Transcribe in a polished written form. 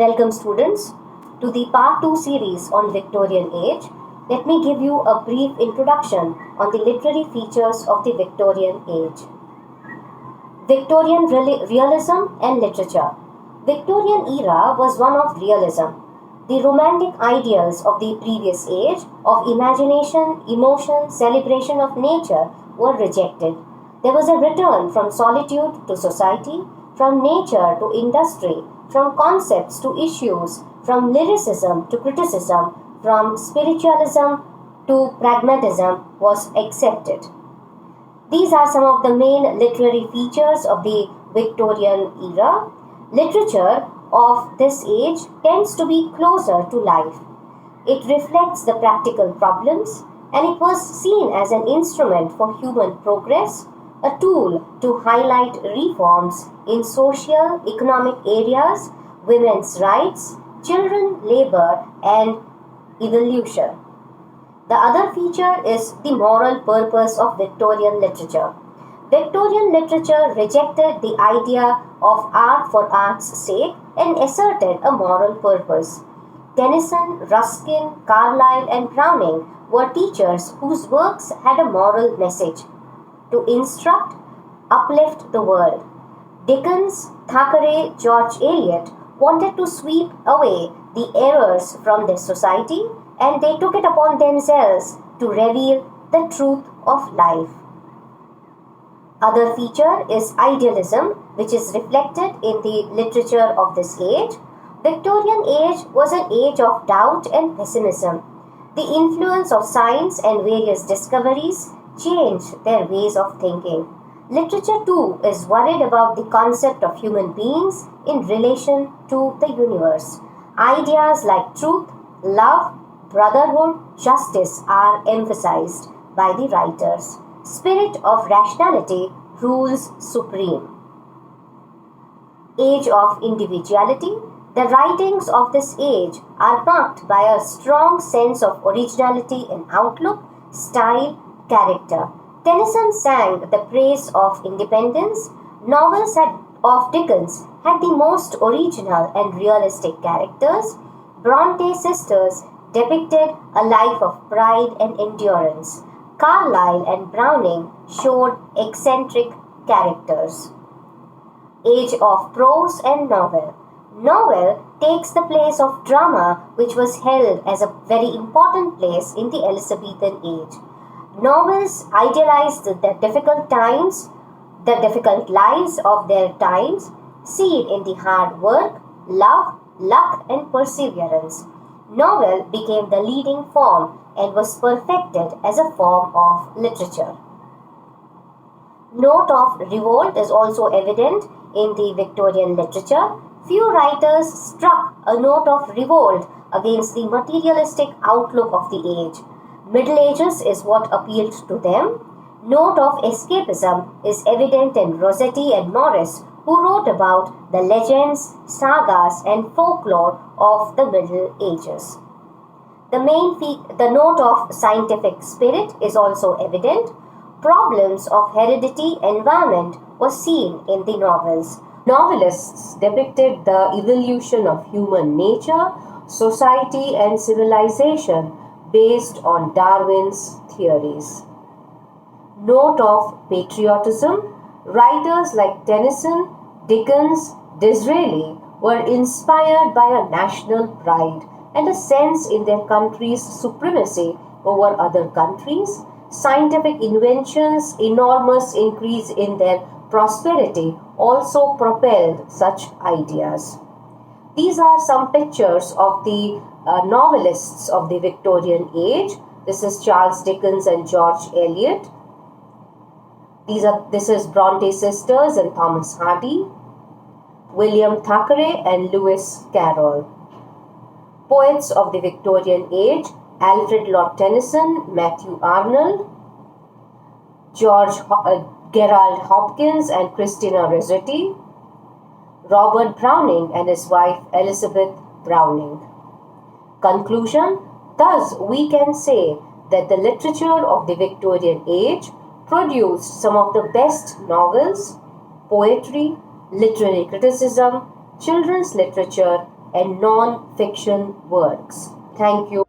Welcome students to the part 2 series on Victorian Age. Let me give you a brief introduction on the literary features of the Victorian Age. Victorian realism and literature. Victorian era was one of realism. The romantic ideals of the previous age of imagination, emotion, celebration of nature were rejected. There was a return from solitude to society, from nature to industry, from concepts to issues, from lyricism to criticism, from spiritualism to pragmatism was accepted. These are some of the main literary features of the Victorian era. Literature of this age tends to be closer to life. It reflects the practical problems, and it was seen as an instrument for human progress, a tool to highlight reforms in social, economic areas, women's rights, children labor, and evolution. The other feature is the moral purpose of Victorian literature. Victorian literature rejected the idea of art for art's sake and asserted a moral purpose. Tennyson, Ruskin, Carlyle, and Browning were teachers whose works had a moral message to instruct, uplift the world. Dickens, Thackeray, George Eliot wanted to sweep away the errors from their society, and they took it upon themselves to reveal the truth of life. Other feature is idealism, which is reflected in the literature of this age. Victorian age was an age of doubt and pessimism. The influence of science and various discoveries changed their ways of thinking. Literature too is worried about the concept of human beings in relation to the universe. Ideas like truth, love, brotherhood, justice are emphasized by the writers. Spirit of rationality rules supreme. Age of individuality. The writings of this age are marked by a strong sense of originality in outlook, style, character. Tennyson sang the praise of independence. Novels of Dickens had the most original and realistic characters. Bronte sisters depicted a life of pride and endurance. Carlyle and Browning showed eccentric characters. Age of prose and novel. Novel takes the place of drama, which was held as a very important place in the Elizabethan age. Novels idealized the difficult times, the difficult lives of their times, seen in the hard work, love, luck, and perseverance. Novel became the leading form and was perfected as a form of literature. Note of revolt is also evident in the Victorian literature. Few writers struck a note of revolt against the materialistic outlook of the age. Middle Ages is what appealed to them. Note of escapism is evident in Rossetti and Morris, who wrote about the legends, sagas, and folklore of the Middle Ages. The note of scientific spirit is also evident. Problems of heredity environment were seen in the novels. Novelists depicted the evolution of human nature, society, and civilization based on Darwin's theories. Note of patriotism. Writers like Tennyson, Dickens, Disraeli were inspired by a national pride and a sense in their country's supremacy over other countries. Scientific inventions, enormous increase in their prosperity also propelled such ideas. These are some pictures of the novelists of the Victorian age. This is Charles Dickens and George Eliot. This is Bronte sisters and Thomas Hardy, William Thackeray and Lewis Carroll. Poets of the Victorian age: Alfred Lord Tennyson, Matthew Arnold, Gerald Hopkins and Christina Rossetti, Robert Browning and his wife Elizabeth Browning. Conclusion: thus we can say that the literature of the Victorian age produced some of the best novels, poetry, literary criticism, children's literature, and non-fiction works. Thank you.